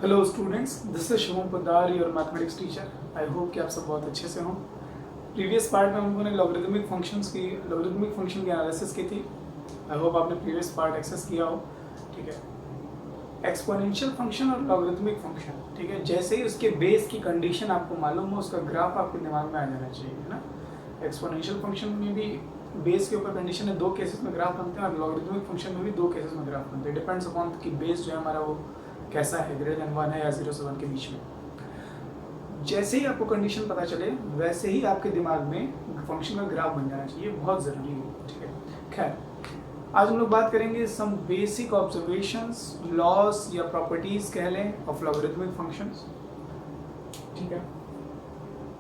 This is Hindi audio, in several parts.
Hello students, this is Shivam Poddar, your mathematics teacher. I hope कि आप सब बहुत अच्छे से हों। प्रीवियस पार्ट में हम लोगों ने लॉगरिथमिक फंक्शन की एनालिसिस की थी। आई होप आपने प्रीवियस पार्ट एक्सेस किया हो। ठीक है, एक्सपोनेंशियल फंक्शन और लॉगरिथमिक फंक्शन, ठीक है, जैसे ही उसके बेस की कंडीशन आपको मालूम हो, उसका ग्राफ आपके दिमाग में आ जाना चाहिए, है ना। एक्सपोनेंशियल फंक्शन में भी बेस के ऊपर कंडीशन है, दो केसेस में ग्राफ बनते हैं, और लॉगरिथमिक फंक्शन में भी दो केसेस में ग्राफ बनते हैं। डिपेंड्स अपॉन कि बेस जो है हमारा वो कैसा है, ग्रेटर देन 1 है या 0 से 1 के बीच में। जैसे ही आपको कंडीशन पता चले वैसे ही आपके दिमाग में फंक्शन का ग्राफ बन जाना चाहिए, बहुत ज़रूरी है। ठीक है, खैर आज हम लोग बात करेंगे सम बेसिक ऑब्जर्वेशंस, लॉस या प्रॉपर्टीज कह लें ऑफ लॉगरिथमिक फंक्शंस। ठीक है,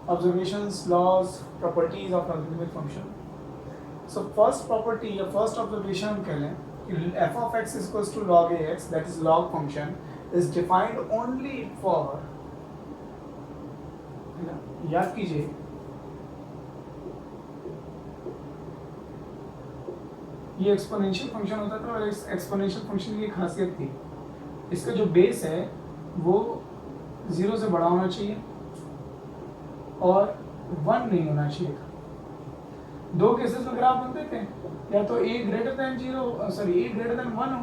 observations, loss, properties of logarithmic function. So first property या फर्स्ट ऑब्जर्वेशन हम कह लें f of x is equals to log ax, that is log function is defined only for, याद कीजिए, ये एक्सपोनेंशियल फंक्शन होता था और एक्सपोनेंशियल फंक्शन की खासियत थी, इसका जो बेस है वो 0 से बड़ा होना चाहिए और 1 नहीं होना चाहिए था। दो केसेस में ग्राफ बनते थे, या तो a greater than 0, sorry a greater than 1 हो,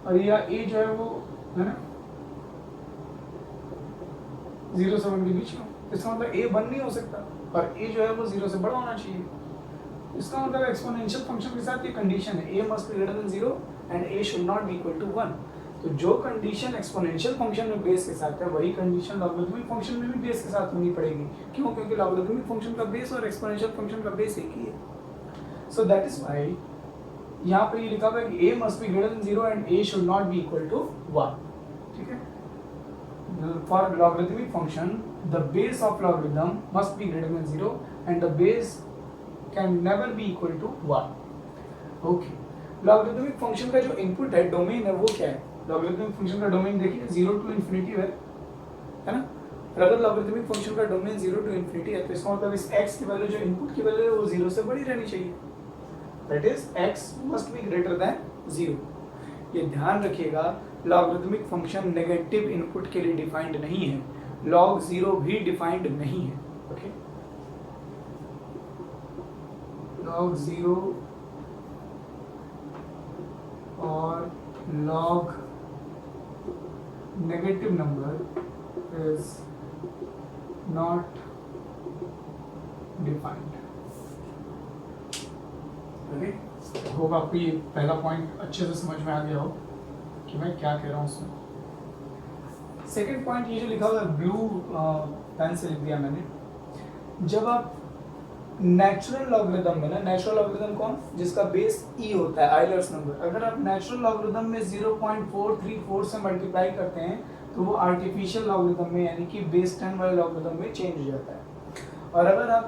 और या a जो है वो, है ना, 0 से 1 के बीच में। इसका मतलब a 1 नहीं हो सकता और a जो है वो 0 से बड़ा होना चाहिए। इसका मतलब एक्सपोनेंशियल फंक्शन के साथ ये कंडीशन है, a must be greater than 0 and a should not be equal to 1। तो जो कंडीशन एक्सपोनेंशियल फंक्शन में बेस के साथ है वही कंडीशन लॉगरिथमिक फंक्शन में भी बेस के साथ होनी पड़ेगी। क्यों? क्योंकि लॉगरिथमिक फंक्शन का बेस और एक्सपोनेंशियल फंक्शन का बेस एक ही है। सो दैट इज व्हाई यहाँ पे ये लिखा हुआ है कि a must be greater than 0 and a should not be equal to 1। ठीक है, for logarithmic function the base of logarithm must be greater than 0 and the base can never be equal to 1। Okay, logarithmic function का जो इनपुट है, डोमेन है, वो क्या है? लॉगरिथमिक फंक्शन का डोमेन देखिए 0 to infinity है ना। और अगर लॉगरिथमिक फंक्शन का डोमेन 0 to infinity है तो इसका मतलब इस x की वैल्यू, जो इनपुट की वैल्यू है, वो 0 से बड़ी रहनी चाहिए। That is x must be greater than 0। ये ध्यान रखिएगा, लॉगरिथमिक फंक्शन नेगेटिव इनपुट के लिए डिफाइंड नहीं है, log 0 भी डिफाइंड नहीं है। ओके, log 0 और log negative number is not defined। Okay, hope आपको ये पहला पॉइंट अच्छे से समझ में आ गया हो कि मैं क्या कह रहा हूँ उसमें। सेकेंड पॉइंट, ये जो लिखा हुआ है ब्लू पेन से लिख दिया मैंने। जब आप नेचुरल लॉगरिथम में ना, नेचुरल लॉगरिथम कौन? जिसका बेस e होता है, आइलर्स नंबर। अगर आप नेचुरल लॉगरिथम में 0.434 से मल्टीप्लाई करते हैं तो वो आर्टिफिशियल लॉगरिथम में, यानी कि बेस 10 वाले लॉगरिथम में चेंज हो जाता है। और अगर आप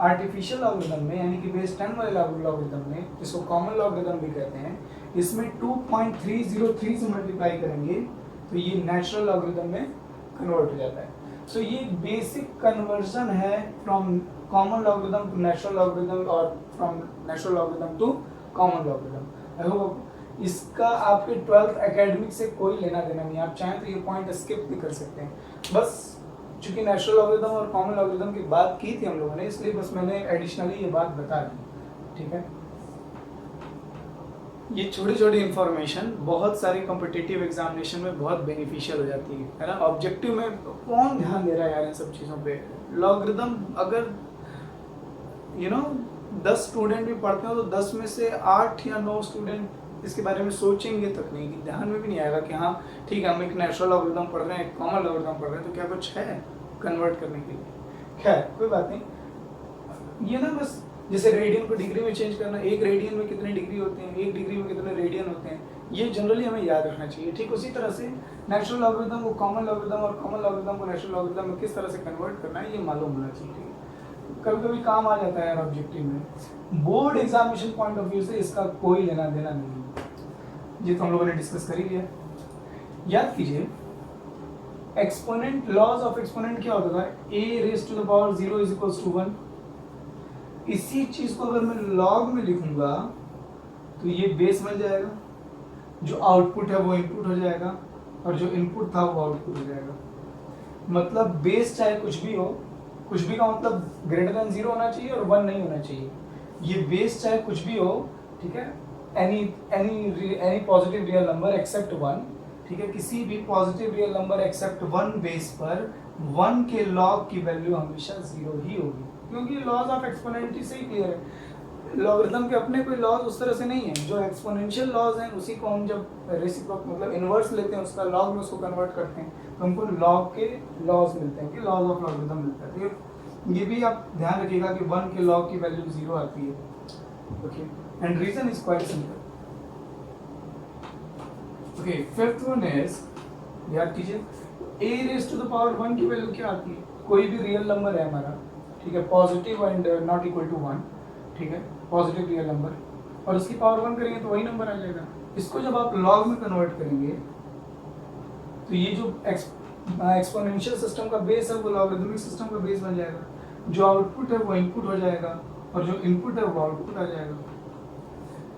आर्टिफिशियल लॉगरिथम में, यानी कि बेस 10 वाले लॉगरिथम में, जिसको कॉमन लॉगरिथम भी कहते हैं, इसमें 2.303 से मल्टीप्लाई करेंगे तो ये नेचुरल लॉगरिथम में कन्वर्ट हो जाता है। सो ये बेसिक कन्वर्जन है from common logarithm to natural logarithm और from natural logarithm to common logarithm. I hope इसका आपके 12th एकेडमिक से कोई लेना देना नहीं। आप चाहें तो ये पॉइंट स्किप भी कर सकते हैं। बस चूंकि नेचुरल लॉगरिथम और कॉमन लॉगरिथम की बात की थी हम लोगों ने, इसलिए बस मैंने एडिशनली ये बात बता दी। ठीक है, ये छोटी छोटी इन्फॉर्मेशन बहुत सारे कॉम्पिटिटिव एग्जामिनेशन में बहुत बेनिफिशियल हो जाती है ना। ऑब्जेक्टिव में कौन ध्यान दे रहा है यार इन सब चीज़ों पे? लॉगरिथम अगर 10 स्टूडेंट भी पढ़ते हो तो 10 में से 8 या 9 स्टूडेंट इसके बारे में सोचेंगे तक नहीं, कि ध्यान में भी नहीं आएगा कि हाँ ठीक है, हम एक नेचुरल लॉगरिथम पढ़ रहे हैं, एक कॉमन लॉगरिथम पढ़ रहे हैं, तो क्या कुछ है कन्वर्ट करने के लिए? खैर कोई बात नहीं। ये ना बस जैसे रेडियन को डिग्री में चेंज करना, एक रेडियन में कितने डिग्री होते हैं, एक डिग्री में कितने रेडियन होते हैं, ये जनरली हमें याद रखना चाहिए। ठीक उसी तरह से नेचुरल लॉगरिथम को कॉमन लॉगरिथम और कॉमन लॉगरिथम को नेचुरल लॉगरिथम में किस तरह से कन्वर्ट करना है, ये मालूम होना चाहिए। कभी कभी काम आ जाता है यार ऑब्जेक्टिव में। Board examination point of view से इसका कोई लेना देना नहीं है, ये तो हम लोगों ने डिस्कस कर ही लिया। याद कीजिए, एक्सपोनेंट, लॉज ऑफ एक्सपोनेंट क्या होता था? a raise to the power 0 is equals to 1। इसी चीज को अगर मैं लॉग में लिखूंगा तो ये बेस बन जाएगा, जो आउटपुट है वो इनपुट हो जाएगा, और जो इनपुट था वो आउटपुट हो जाएगा। मतलब बेस चाहे कुछ भी हो, कुछ भी का मतलब ग्रेटर देन 0 होना चाहिए और 1 नहीं होना चाहिए। ये बेस चाहे कुछ भी हो, ठीक है, any positive real number except 1, ठीक है, किसी भी positive real number except 1 base पर 1 के लॉग की वैल्यू हमेशा 0 ही होगी, क्योंकि लॉज ऑफ एक्सपोनेंट से ही क्लियर है। लॉगरिथम के अपने कोई लॉज उस तरह से नहीं है, जो एक्सपोनेंशियल लॉज हैं उसी को हम जब रेसिप्रोक मतलब इनवर्स लेते हैं उसका लॉग में उसको कन्वर्ट करते हैं तो हमको लॉग के लॉज मिलते हैं कि लॉज ऑफ लॉगरिथम मिलता है। तो ये भी आप ध्यान रखिएगा कि 1 के लॉग की वैल्यू 0 आती है। Okay, and reason is quite simple. Okay, fifth one is, याद कीजिए, a raise to the power 1 की वैल्यू क्या आती है? कोई भी रियल नंबर है हमारा, ठीक है, positive and not equal to 1, ठीक है, पॉजिटिव रियल नंबर, और उसकी पावर 1 करेंगे तो वही नंबर आ जाएगा। इसको जब आप लॉग में कन्वर्ट करेंगे तो ये जो एक्सपोनेंशियल सिस्टम का बेस है वो लॉगरिथमिक सिस्टम का बेस बन जाएगा। जो आउटपुट है वो इनपुट हो जाएगा और जो इनपुट है वो आउटपुट आ जाएगा।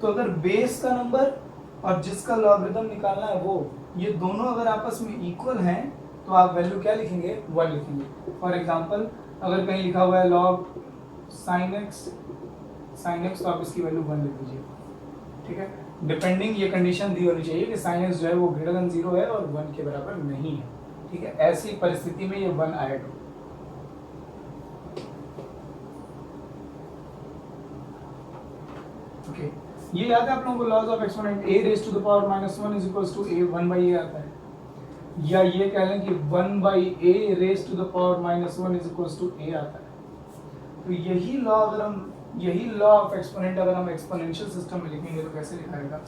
तो अगर बेस का नंबर और जिसका लॉगरिथम निकालना है वो, ये दोनों अगर आपस में इक्वल हैं तो आप वैल्यू क्या लिखेंगे? 1 लिखेंगे। फॉर एग्जांपल अगर कहीं लिखा हुआ है लॉग साइन एक्स तो आप इसकी वैल्यू 1 लिख दीजिए, ठीक है, डिपेंडिंग ये कंडीशन दी होनी चाहिए कि साइन एक्स जो है वो ग्रेटर देन 0 है और 1 के बराबर नहीं है, ठीक है, ऐसी परिस्थिति में ये 1 आएगा। ओके, ये याद है आप लोगों को laws of exponent a raise to the power -1 is equals to a 1/a आता है, या ये कह लें कि 1/a raise to the power -1 is equals to a आता है। तो यही लॉ ऑफ एक्सपोनेंट अगर हम एक्सपोनेंशियल सिस्टम में लिखेंगे तो कैसे लिखाएगा?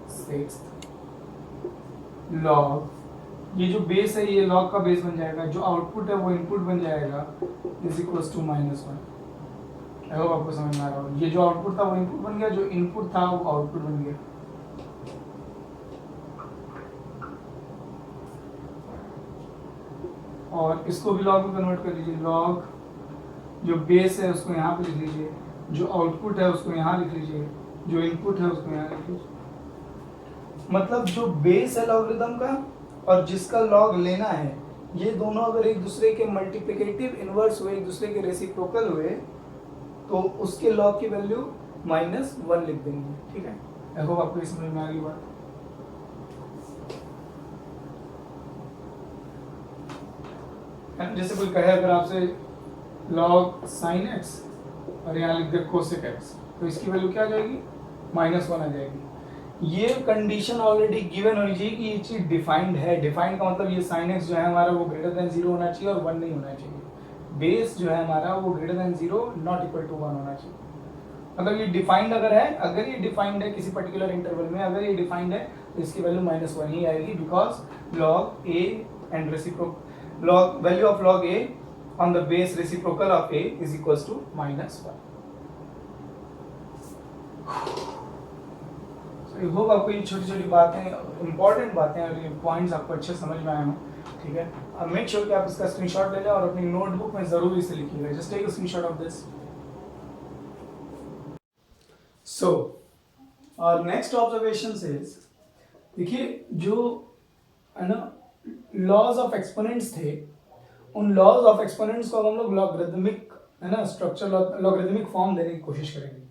सिक्स्थ लॉग, ये जो बेस है ये लॉग का बेस बन जाएगा, जो आउटपुट है वो इनपुट बन जाएगा, is equals to -1। I hope आपको समझ में आ रहा हो। ये जो आउटपुट था वो इनपुट बन गया, जो इनपुट था वो आउटपुट बन गया। और इसको भी लॉग में कन्वर्ट कर लीजिए। लॉग जो बेस है उसको यहाँ पे लिख लीजिए, जो आउटपुट है उसको यहाँ लिख लीजिए, जो इनपुट है उसको यहाँ लिख लीजिए। मतलब जो बेस है लॉगरिथम का और जिसका लॉग लेना है, ये दोनों अगर एक दूसरे के मल्टीप्लिकेटिव इनवर्स हुए, एक दूसरे के रेसिप्रोकल हुए, तो उसके लॉग की वैल्यू -1 लिख देंगे, ठीक है। आई होप आपको समझ में आ गई बात। जैसे कोई कहे अगर आपसे लॉग साइन एक्स और यहाँ लिख दे कोसेक एक्स, तो इसकी वैल्यू क्या आ जाएगी? -1 आ जाएगी। ये कंडीशन ऑलरेडी गिवन होनी चाहिए कि ये चीज डिफाइंड है। डिफाइंड का मतलब ये साइन एक्स जो है हमारा वो ग्रेटर देन 0 होना चाहिए और 1 नहीं होना चाहिए। बेस जो है हमारा वो greater than 0 not equal to 1 होना चाहिए। मतलब ये डिफाइंड अगर है, अगर ये डिफाइंड है किसी पर्टिकुलर इंटरवल में, अगर ये डिफाइंड है तो इसकी वैल्यू -1 ही आएगी, because log A and reciprocal log value of log a on the base reciprocal of a is equals to -1. So I hope आपको ये छोटी-छोटी बातें, इंपॉर्टेंट बातें और ये पॉइंट्स आपको अच्छे समझ में आए हों, ठीक है। अब मेक श्योर कि आप इसका स्क्रीनशॉट ले लें और अपनी नोटबुक में जरूर इसे लिखिएगा। Just take a screenshot of this. So और नेक्स्ट ऑब्जर्वेशन इज, देखिए जो है ना लॉज ऑफ एक्सपोनेंट्स थे, उन लॉज ऑफ एक्सपोनेंट्स को हम लोग लॉगरिथमिक, है ना, स्ट्रक्चर लॉगरिथमिक फॉर्म देने की कोशिश करेंगे।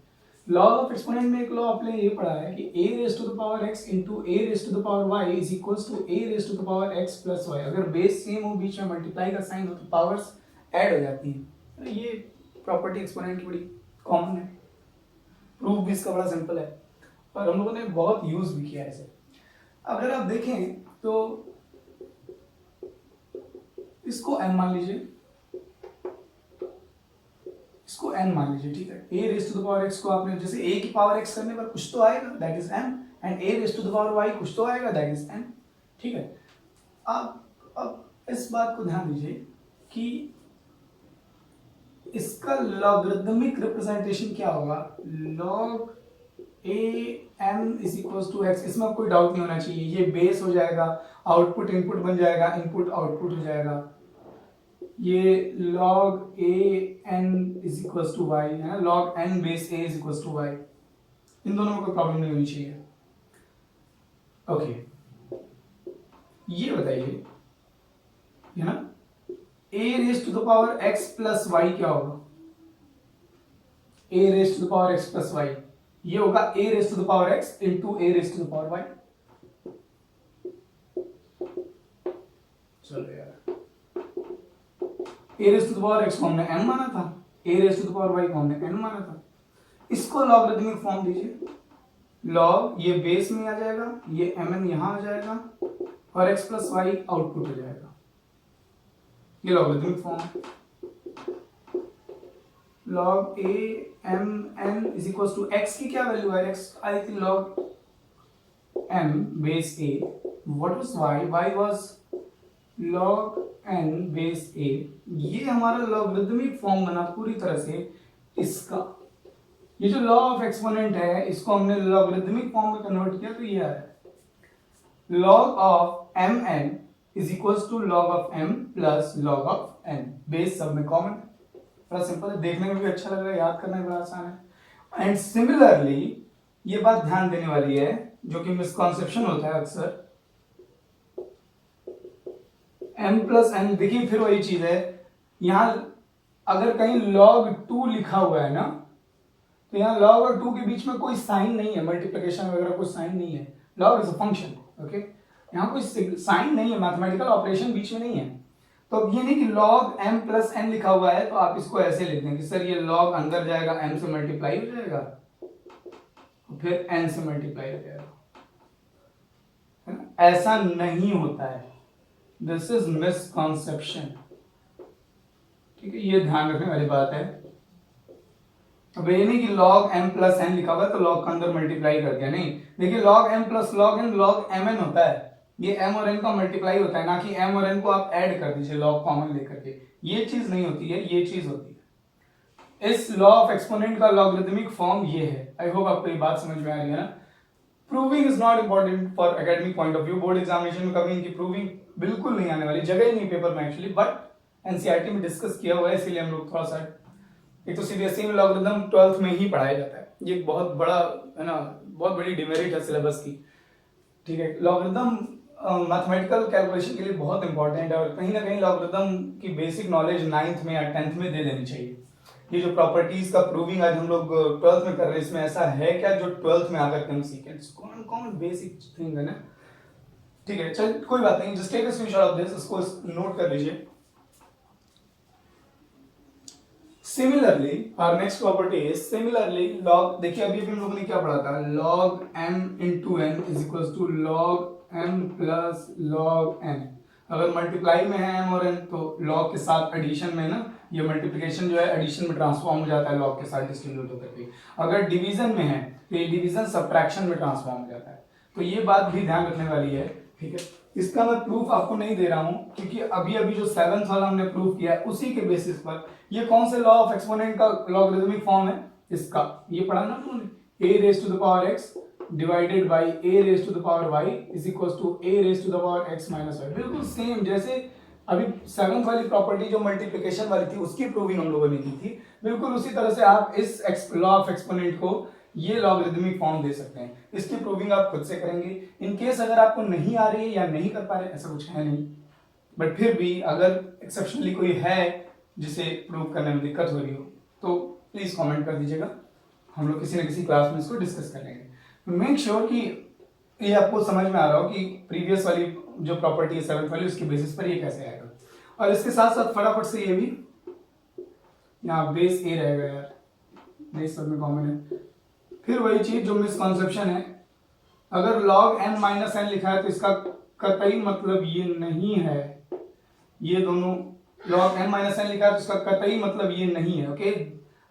लॉज ऑफ एक्सपोनेंट में एक लॉ आपने ये पढ़ा है कि a raise to the power x into a raise to the power y is equals to a raise to the power x plus y। अगर बेस सेम हो, बीच में मल्टीप्लाई का साइन हो तो पावर्स ऐड हो जाती हैं। ये प्रॉपर्टी एक्सपोनेंट की बड़ी कॉमन है, प्रूफ भी इसका बड़ा सिंपल है और हम लोगों ने बहुत यूज भी किया है इसे। अगर आप देखें तो इसको n मान लीजिए, इसको n मान लीजिए, ठीक है। a raise to the power x को आपने जैसे a की पावर x करने पर कुछ तो आएगा, that is n, and a raise to the power y कुछ तो आएगा, दैट इज n, ठीक है। अब इस बात को ध्यान दीजिए कि इसका लॉगरिथमिक रिप्रेजेंटेशन क्या होगा? log a m is equals to x। इसमें कोई डाउट नहीं होना चाहिए, ये बेस हो जाएगा, आउटपुट इनपुट बन जाएगा, इनपुट आउटपुट हो जाएगा। ये log a n is equals to y है ना, log n base a is equals to y। इन दोनों में कोई प्रॉब्लम नहीं होनी चाहिए। ओके, ये बताइए, है ना, a raise to the power x plus Y क्या होगा? a raise to the power x plus Y, ये होगा a raise to the power x into a raise to the power y। चलो यार, a raise to the power x को हमने m माना था, a raise to the power y को हमने n माना था। इसको लॉगरिथमिक फॉर्म दीजिए, लॉग ये बेस में आ जाएगा, ये mn यहां आ जाएगा और x प्लस वाई आउटपुट हो जाएगा। ये logarithmic form, log a m n is equal to x की क्या वैल्यू है? x आई थी log m base a, what was y? y was log n base a। ये हमारा लॉगरिथमिक फॉर्म बना पूरी तरह से इसका। ये जो लॉ ऑफ एक्सपोनेंट है इसको हमने लॉगरिथमिक फॉर्म में कन्वर्ट किया तो ये आ रहा है log of m n is equals to log of m plus log of n। Base सब में कॉमन है, बड़ा सिंपल है, देखने में भी अच्छा लग रहा है, याद करना भी बड़ा आसान है। एंड सिमिलरली ये बात ध्यान देने वाली है जो कि मिसकॉन्सेप्शन होता है अक्सर, m प्लस n, देखिए फिर वही चीज है, यहां अगर कहीं log 2 लिखा हुआ है ना तो यहाँ log और 2 के बीच में कोई साइन नहीं है, मल्टीप्लिकेशन वगैरह कोई साइन नहीं है, log is a function, okay, यहाँ कोई साइन नहीं है, मैथमेटिकल ऑपरेशन बीच में नहीं है। तो अब ये नहीं कि log m प्लस n लिखा हुआ है तो आप इसको ऐसे लिख देंगे सर ये log अंदर जाएगा m से मल्टीप्लाई हो जाएगा फिर n से मल्टीप्लाई हो जाएगा, है ना? ऐसा नहीं होता है, दिस इज मिसकॉन्सेप्शन, ठीक है, ये ध्यान रखने वाली बात है। अब ये नहीं कि log m प्लस n लिखा हुआ है तो log का अंदर मल्टीप्लाई कर दिया, नहीं, देखिए log m plus log n log mn होता है, ये m और n का मल्टीप्लाई होता है, ना कि m और n को आप ऐड कर दीजिए log कॉमन लेकर के, ये चीज नहीं होती है, ये चीज होती है। इस लॉ ऑफ एक्सपोनेंट का लॉगरिथमिक फॉर्म ये है। आई होप आपको ये बात समझ में आ रही है ना। Proving is not important for academic point of view, board examination में कभी इनकी प्रूविंग बिल्कुल नहीं आने वाली, जगह ही नहीं पेपर में एक्चुअली, बट एनसीईआरटी में डिस्कस किया हुआ है, इसीलिए हम लोग थोड़ा सा, एक तो सीबीएसई में लॉगरिथम 12th में ही पढ़ाया जाता है, ये बहुत बड़ा है ना, बहुत बड़ी डिमेरिट है सिलेबस की, ठीक है। लॉगरिथम मैथमेटिकल कैलकुलेशन के लिए बहुत इंपॉर्टेंट है और कहीं ना कहीं लॉगरिथम की बेसिक नॉलेज 9th में या 10th में दे देनी चाहिए। ये जो प्रॉपर्टीज का प्रूविंग आज हम लोग 12th में कर रहे हैं, इसमें ऐसा है क्या जो 12th में आकर के हम सीखें? कॉमन बेसिक थिंग है ना, ठीक है, चल कोई बात नहीं, just take a screenshot of this, इसको नोट कर लीजिए। सिमिलरली और next property is similarly log, देखिए अभी हम लोगों ने क्या पढ़ा था, log m into n is equals to log m plus log n। अगर मल्टीप्लाई में है m और n तो log के साथ एडिशन में ना, ये मल्टीप्लिकेशन जो है एडिशन में ट्रांसफॉर्म हो जाता है log के साथ डिस्ट्रीब्यूट होकर के। अगर डिवीजन में है तो ये डिवीजन सब्ट्रैक्शन में ट्रांसफॉर्म हो जाता है, तो ये बात भी ध्यान रखने वाली है, ठीक है। इसका मैं प्रूफ आपको नहीं दे रहा हूं क्योंकि अभी अभी जो 7th वाला हमने प्रूफ किया है उसी के बेसिस पर, ये कौन से लॉ ऑफ एक्सपोनेंट का लॉगरिथमिक फॉर्म है इसका, ये पढ़ा ना तुमने, a raise to the power x divided by a raise to the power y is equals to a raise to the power x minus y, बिल्कुल सेम जैसे अभी 7th वाली प्रॉपर्टी जो मल्टीप्लिकेशन वाली थी उसकी प्रूविंग हम लोगों ने की थी, बिल्कुल उसी तरह से आप इस लॉ ऑफ एक्सपोनेंट को ये लॉगरिथमिक फॉर्म दे सकते हैं। इसकी प्रूविंग आप खुद से करेंगे, इन केस अगर आपको नहीं आ रही है या नहीं कर पा रहे, ऐसा कुछ है नहीं, बट फिर भी अगर एक्सेप्शनली कोई है जिसे प्रूव करने में दिक्कत हो रही हो तो प्लीज कमेंट कर दीजिएगा, हम लोग किसी न किसी क्लास में इसको डिस्कस कर लेंगे। मेक श्योर कि ये आपको समझ में आ रहा हो कि प्रीवियस वाली जो प्रॉपर्टी है 7th वाली उसके बेसिस पर ये कैसे आएगा। और इसके साथ साथ फटाफट से ये भी यहाँ बेस ए रहेगा यार, बेस सब में कॉमन है। फिर वही चीज जो मिसकॉन्सेप्शन है, अगर log n माइनस n लिखा है तो इसका कतई मतलब ये नहीं है, ये दोनों log n माइनस n लिखा है तो इसका कतई मतलब ये नहीं है, ओके।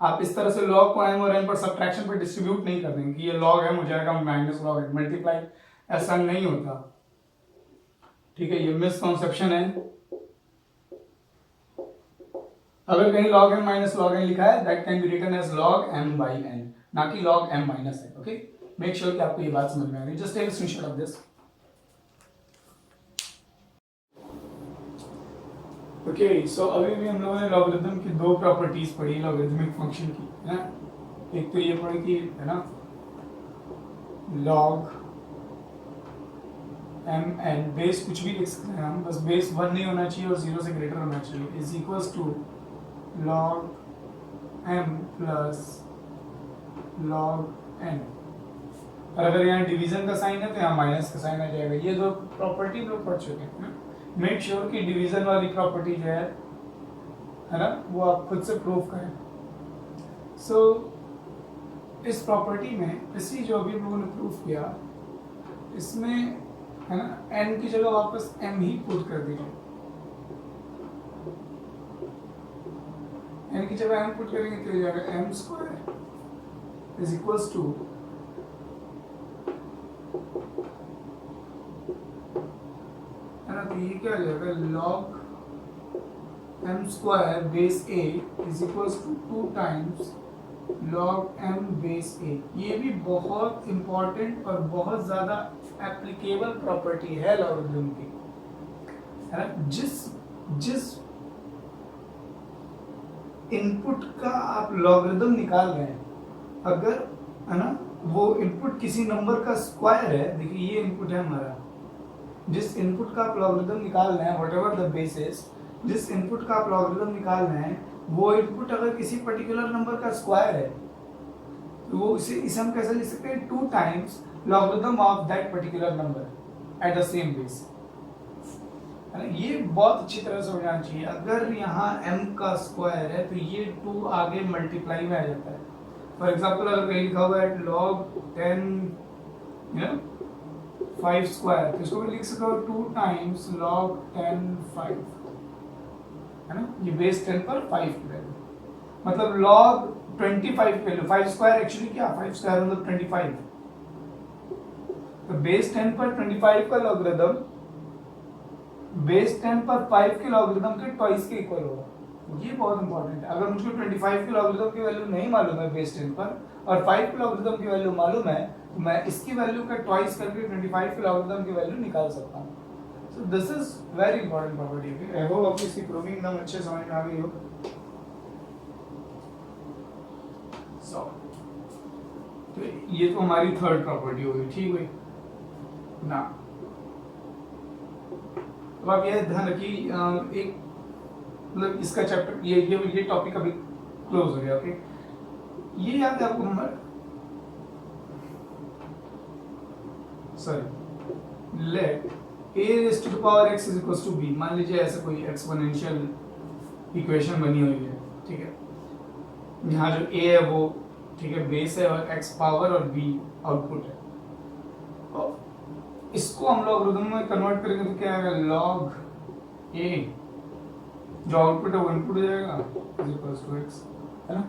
आप इस तरह से log को m और n पर सब्ट्रैक्शन पर डिस्ट्रीब्यूट नहीं कर देंगे कि ये log m हो जाएगा माइनस log n मल्टीप्लाई, ऐसा नहीं होता, ठीक है, ये मिसकॉन्सेप्शन है। अगर कहीं log m minus log n लिखा है that can be written as log m by n, ना कि log m minus n, okay. Make sure कि आपको ये बात समझ में आ रही है, just take a screenshot of this, okay. So अभी भी हम लोगों ने लॉगरिथम की दो प्रॉपर्टीज पढ़ी लॉगरिथमिक फंक्शन की, है ना। एक तो ये पढ़ी कि है ना log एम एन बेस कुछ भी लिख सकते हैं हम, बस बेस 1 नहीं होना चाहिए और 0 से ग्रेटर होना चाहिए, is equals to log M plus log N. और अगर यहाँ डिवीजन का साइन है तो यहाँ माइनस का साइन आ जाएगा। ये दो प्रॉपर्टी हम लोग पढ़ चुके हैं ना। मेक श्योर कि डिवीजन वाली प्रॉपर्टी जो है ना, वो आप खुद से प्रूव करें। सो इस प्रॉपर्टी में इसी जो अभी हम लोगों ने प्रूव किया, इसमें है ना n की जगह वापस m ही पुट कर दीजिए। n की जगह m पुट करेंगे तो ये जाएगा m square is equals to है ना, तो ये क्या आ जाएगा log m square base a is equals to 2 times log m base a। ये भी बहुत इंपॉर्टेंट और बहुत ज्यादा एप्लीकेबल प्रॉपर्टी है लॉगरिथम की, है ना। जिस इनपुट का आप लॉगरिथम निकाल रहे हैं, अगर है ना वो इनपुट किसी नंबर का स्क्वायर है, देखिए ये इनपुट है हमारा, जिस इनपुट का आप लॉगरिथम निकाल रहे हैं व्हाटएवर द बेसिस, जिस इनपुट का आप लॉगरिथम निकाल रहे हैं वो इनपुट अगर किसी पर्टिकुलर नंबर का स्क्वायर है तो वो इसे हम कैसे लिख सकते हैं, 2 times logarithm of that particular number at the same base, है ना। ये बहुत अच्छी तरह से हो जाना चाहिए। अगर यहाँ m का स्क्वायर है तो ये 2 आगे मल्टीप्लाई में आ जाता है। फॉर एग्जाम्पल अगर कहीं लिखा हुआ है log 10 5 स्क्वायर, तो इसको भी लिख सकते हो 2 टाइम्स log 10 5, है ना। ये बेस 10 पर 5 की वैल्यू, मतलब log 25 की वैल्यू, 5 स्क्वायर एक्चुअली क्या, 5 स्क्वायर मतलब 25, तो बेस 10 पर 25 का लॉगरिथम बेस 10 पर 5 के लॉगरिथम के ट्वाइस के इक्वल होगा। ये बहुत इंपॉर्टेंट है। अगर मुझको 25 के लॉगरिथम की वैल्यू नहीं मालूम है बेस 10 पर और 5 के लॉगरिथम की वैल्यू मालूम है, तो मैं इसकी वैल्यू का ट्वाइस करके 25 के लॉगरिथम की वैल्यू निकाल सकता हूँ। So this is very important property. Okay? I hope आपको इसकी प्रूविंग एकदम अच्छे समझ में आ गई हो। So, तो ये तो हमारी थर्ड प्रॉपर्टी होगी, ठीक हुई ना। तो आप ये ध्यान रखिए, एक मतलब इसका चैप्टर ये टॉपिक अभी क्लोज हो गया। ओके, ये याद है आपको हमारा, sorry, let a raised to the power x is equals to b। मान लीजिए ऐसे कोई एक्सपोनेंशियल इक्वेशन बनी हुई है, ठीक है। यहाँ जो a है वो ठीक है बेस है और x पावर और b आउटपुट है, और इसको हम लॉगरिथम में कन्वर्ट करेंगे तो क्या आएगा, log a जो आउटपुट है वो इनपुट हो जाएगा is equals to x, है ना।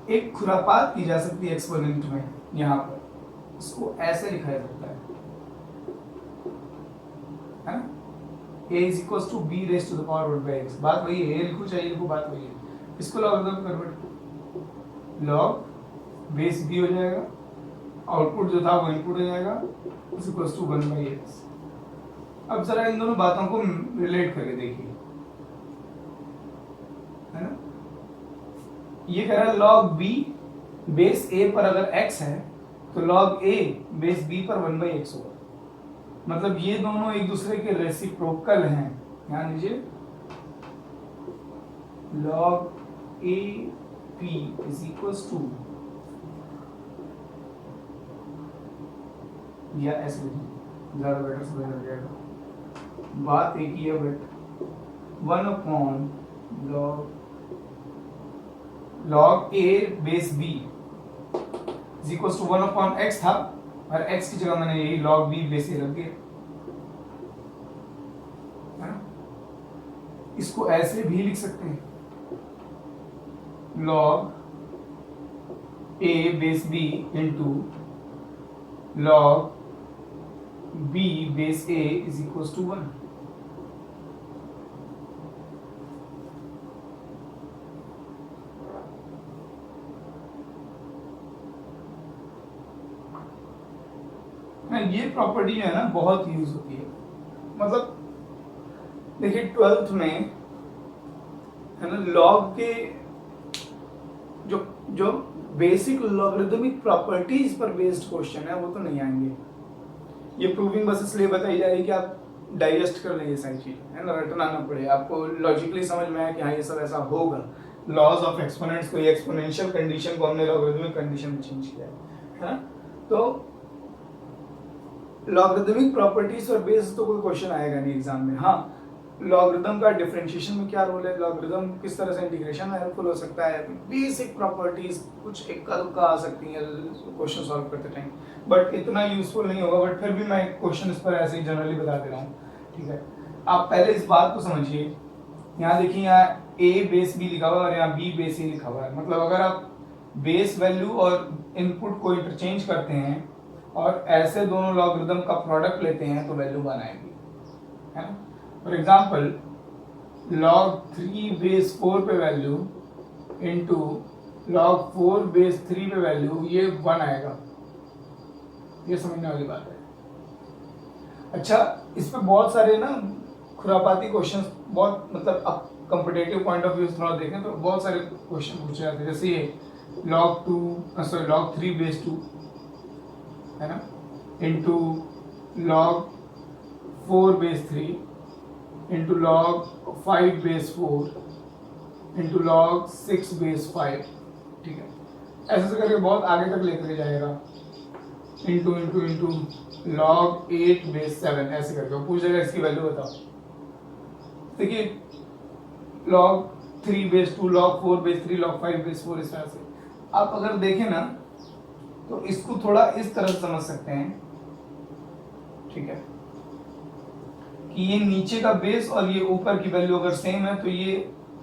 एक खुरापात की जा सकती है एक्सपोनेंट में, यहाँ पर इसको ऐसे लिखा जा सकता है ना, a is equals to b raised to the power root by x। बात वही है, लिखो चाहिए लिखो, बात वही है। इसको logarithm convert, log base b हो जाएगा, आउटपुट जो था वो इनपुट हो जाएगा is equals to 1 by x। अब जरा इन दोनों बातों को रिलेट करके देखिए, है ना। ये कह रहा है log b बेस a पर अगर x है तो log a बेस b पर 1 by x होगा, मतलब ये दोनों एक दूसरे के रेसिप्रोकल हैं। ध्यान दीजिए, log a p is equals to, या ऐसे लिखें ज्यादा बेटर समझ लग जाएगा, बात एक ही है but 1 upon log a base b is equals to 1 upon x था, और x की जगह मैंने यही log b बेस a रख दिया, इसको ऐसे भी लिख सकते हैं log a base b into log b base a is equals to 1। ये प्रॉपर्टी है ना बहुत यूज होती है, मतलब देखिए 12th में है ना लॉग के जो बेसिक लॉगरिथमिक प्रॉपर्टीज पर बेस्ड क्वेश्चन है वो तो नहीं आएंगे, ये प्रूविंग बस इसलिए बताई जा रही है कि आप डाइजेस्ट कर लें ये सारी चीज़ें, है ना, रटना ना पड़े, आपको लॉजिकली समझ में आया कि हाँ ये सब ऐसा होगा। लॉज ऑफ एक्सपोनेंट्स को, ये एक्सपोनेंशियल कंडीशन को हमने लॉगरिथमिक है चेंज किया है ना। तो लॉगरिथमिक प्रॉपर्टीज और बेस तो कोई क्वेश्चन आएगा नहीं एग्जाम में। हाँ, लॉगरिथम का डिफरेंशिएशन में क्या रोल है, लॉगरिथम किस तरह से इंटीग्रेशन में हेल्पफुल हो सकता है, बेसिक प्रॉपर्टीज कुछ इक्का दुक्का आ सकती हैं क्वेश्चन सॉल्व करते टाइम, बट इतना यूजफुल नहीं होगा। बट फिर भी मैं क्वेश्चन इस पर ऐसे ही जनरली बता दे रहा हूँ, ठीक है। आप पहले इस बात को समझिए, यहाँ देखिए, यहाँ ए बेस बी लिखा हुआ है और यहाँ बी बेस ए लिखा हुआ है। मतलब अगर आप बेस वैल्यू और इनपुट को इंटरचेंज करते हैं और ऐसे दोनों लॉगरिथम का प्रोडक्ट लेते हैं तो वैल्यू 1 आएगी, है ना। फॉर एग्जाम्पल log 3 बेस 4 पे वैल्यू इंटू log 4 बेस 3 पे वैल्यू, ये 1 आएगा। ये समझने वाली बात है। अच्छा, इस पे बहुत सारे ना खुरापाती क्वेश्चंस, बहुत मतलब अब कॉम्पिटिटिव पॉइंट ऑफ व्यू से थोड़ा देखें तो बहुत सारे क्वेश्चन पूछे जाते हैं। जैसे ये log 3 बेस 2, है ना, into log 4 base 3 into log 5 base 4 into log 6 base 5, ठीक है। ऐसे करके बहुत आगे तक लेकर जाएगा, into into into log 8 base 7, ऐसे करके पूछेगा इसकी वैल्यू बताओ। देखिए log 3 base 2, log 4 base 3, log 5 base 4, इस तरह से आप अगर देखें ना तो इसको थोड़ा इस तरह से समझ सकते हैं, ठीक है, कि ये नीचे का बेस और ये ऊपर की वैल्यू अगर सेम है तो ये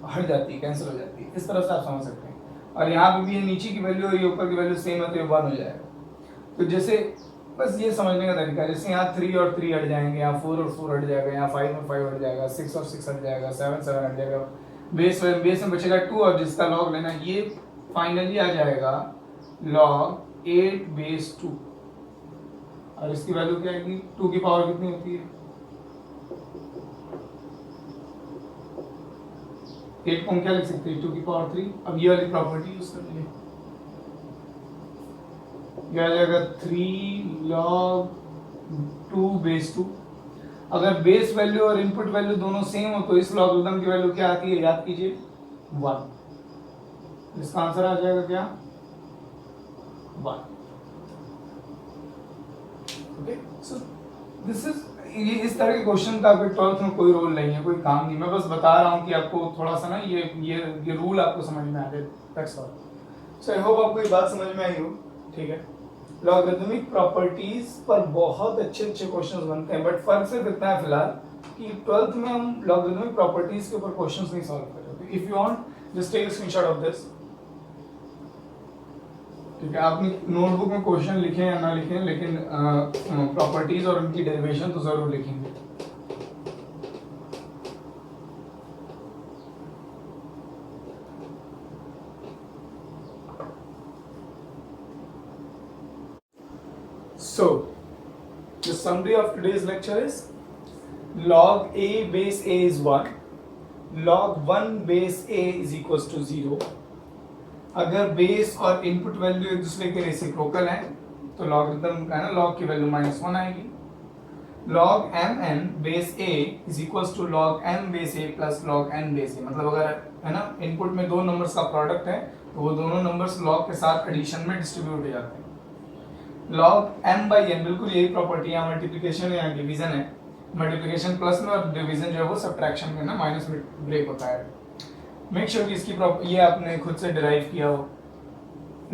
हट जाती है, कैंसिल हो जाती है। इस तरह से आप समझ सकते हैं। और यहाँ पे भी ये नीचे की वैल्यू और ये ऊपर की वैल्यू सेम है तो ये 1 हो जाएगा। तो जैसे बस ये समझने का तरीका है, जैसे यहाँ 3 और 3 हट जाएंगे, यहाँ 4 और 4 हट जाएगा, यहाँ 5 और 5 हट जाएगा, 6 और 6 हट जाएगा, 7 7 हट जाएगा, बेस में बचेगा 2 और जिसका लॉग लेना ये फाइनली आ जाएगा log 8 बेस 2। और इसकी वैल्यू क्या आएगी, 2 की पावर कितनी होती है, 8 को हम क्या लिख सकते हैं, 2 की पावर 3। अब ये वाली प्रॉपर्टी यूज कर लेंगे, ये आ जाएगा 3 log 2 बेस 2। अगर बेस वैल्यू और इनपुट वैल्यू दोनों सेम हो तो इस लॉगरिथम की वैल्यू क्या आती है, याद कीजिए 1। इसका आंसर आ जाएगा क्या, 1। ओके, सो दिस इज, ये इस तरह के क्वेश्चन का आपके 12th में कोई रोल नहीं है, कोई काम नहीं। मैं बस बता रहा हूँ कि आपको थोड़ा सा ना ये रूल आपको समझ में आ जाए, that's all. So I hope आपको ये बात समझ में आई हो, ठीक है। लॉगरिथमिक प्रॉपर्टीज पर बहुत अच्छे क्वेश्चंस बनते हैं, बट फर्क सिर्फ इतना है फिलहाल कि 12th में हम लॉगरिथमिक प्रॉपर्टीज के ऊपर क्वेश्चंस नहीं सॉल्व कर रहे। If you want just take a screenshot of this, ठीक है। आपने नोटबुक में क्वेश्चन लिखे या ना लिखे, लेकिन प्रॉपर्टीज और उनकी डेरिवेशन तो जरूर लिखेंगे। So, the summary of today's lecture is log a base a is 1, log 1 base a is equals to 0। अगर बेस और इनपुट वैल्यू एक दूसरे के रेसिप्रोकल हैं तो लॉगरिथम है ना, लॉग की वैल्यू -1 आएगी। log mn base a is equals to log m base a plus log n base a। मतलब अगर है ना इनपुट में दो नंबर्स का प्रोडक्ट है तो वो दोनों नंबर्स लॉग के साथ एडिशन में डिस्ट्रीब्यूट हो जाते हैं। log m by n, बिल्कुल यही प्रॉपर्टी है, मल्टीप्लिकेशन या डिवीजन है, मल्टीप्लिकेशन प्लस में और डिवीजन जो है वो सब्ट्रैक्शन में ना माइनस में ब्रेक होता है। मेक श्योर कि इसकी ये आपने खुद से डिराइव किया हो।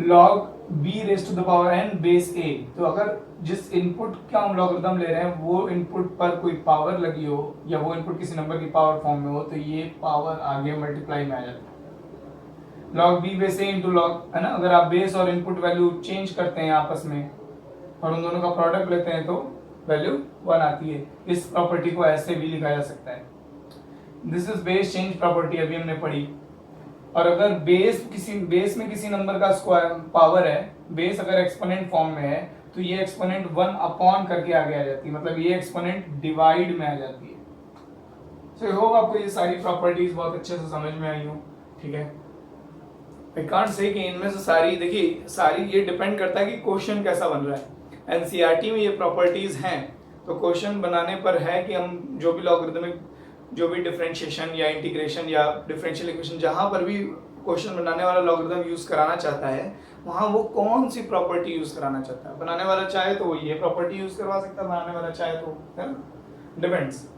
log b raise to the power n base a, तो अगर जिस इनपुट का हम लॉगरिथम ले रहे हैं वो इनपुट पर कोई पावर लगी हो या वो इनपुट किसी नंबर की पावर फॉर्म में हो तो ये पावर आगे मल्टीप्लाई में आ जाती है। log b base a into log, है ना, अगर आप बेस और इनपुट वैल्यू चेंज करते हैं आपस में और उन दोनों का प्रोडक्ट लेते हैं तो वैल्यू 1 आती है। इस प्रॉपर्टी को ऐसे भी लिखा जा सकता है, this is base change property, अभी हमने पढ़ी। और अगर बेस में किसी नंबर का स्क्वायर पावर है, बेस अगर एक्सपोनेंट फॉर्म में है तो ये एक्सपोनेंट 1 अपॉन करके आगे आ जाती है, मतलब ये एक्सपोनेंट डिवाइड में आ जाती है। सो आई होप आपको ये सारी प्रॉपर्टीज बहुत अच्छे से समझ में आई हो, ठीक है। आई कांट से कि इनमें से सारी, देखिए सारी ये डिपेंड करता है कि क्वेश्चन कैसा बन रहा है। एनसीईआरटी में ये प्रॉपर्टीज हैं तो क्वेश्चन बनाने पर है कि हम जो भी लॉगरिदमिक, जो भी डिफरेंशिएशन या इंटीग्रेशन या डिफरेंशियल इक्वेशन, जहाँ पर भी क्वेश्चन बनाने वाला लॉगरिदम यूज कराना चाहता है, वहाँ वो कौन सी प्रॉपर्टी यूज कराना चाहता है। बनाने वाला चाहे तो वो ये प्रॉपर्टी यूज करवा सकता है, बनाने वाला चाहे तो, है ना, डिपेंड्स।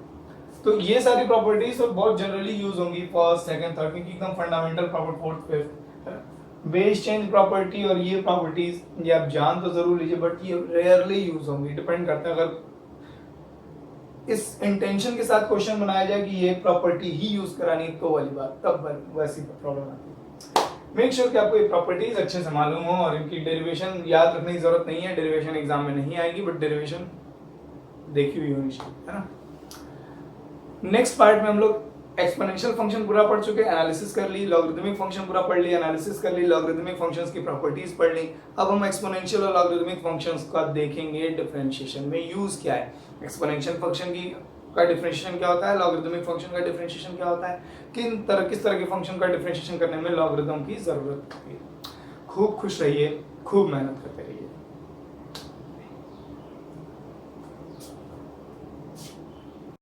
तो ये सारी प्रॉपर्टीज तो बहुत जनरली यूज होंगी फर्स्ट, सेकंड, थर्ड, क्योंकि एकदम fundamental property, fourth, fifth. Base change property और ये प्रॉपर्टीज ये आप जान तो जरूर लीजिए, बट ये रेयरली यूज होंगी। डिपेंड करता है, अगर इस इंटेंशन के साथ क्वेश्चन बनाया जाए कि ये प्रॉपर्टी ही यूज करानी तो वाली बात, तब वैसी प्रॉब्लम आती है। मेक श्योर कि आपको ये प्रॉपर्टीज अच्छे से मालूम हो और इनकी डेरिवेशन याद रखने की जरूरत नहीं है, डेरिवेशन एग्जाम में नहीं आएगी, बट डेरिवेशन देखी हुई होनी चाहिए, है ना। नेक्स्ट पार्ट में हम लोग एक्सपोनेंशियल फंक्शन पूरा पढ़ चुके, एनालिसिस कर ली, लॉगरिदमिक फंक्शन पूरा पढ़ लिया, एनालिसिस कर ली, लॉगरिदमिक फंक्शंस की प्रॉपर्टीज पढ़ ली। अब हम एक्सपोनेंशियल और लॉगरिदमिक फंक्शंस का देखेंगे डिफरेंशिएशन में यूज क्या है। एक्सपोनेंशियल फंक्शन की का डिफरेंशिएशन क्या होता है, लॉगरिदमिक फंक्शन का डिफरेंशिएशन क्या होता है, किस तरह के फंक्शन का डिफरेंशिएशन करने में लॉगरिदम की जरूरत होती है। खूब खुश रहिए, खूब मेहनत करते रहिए।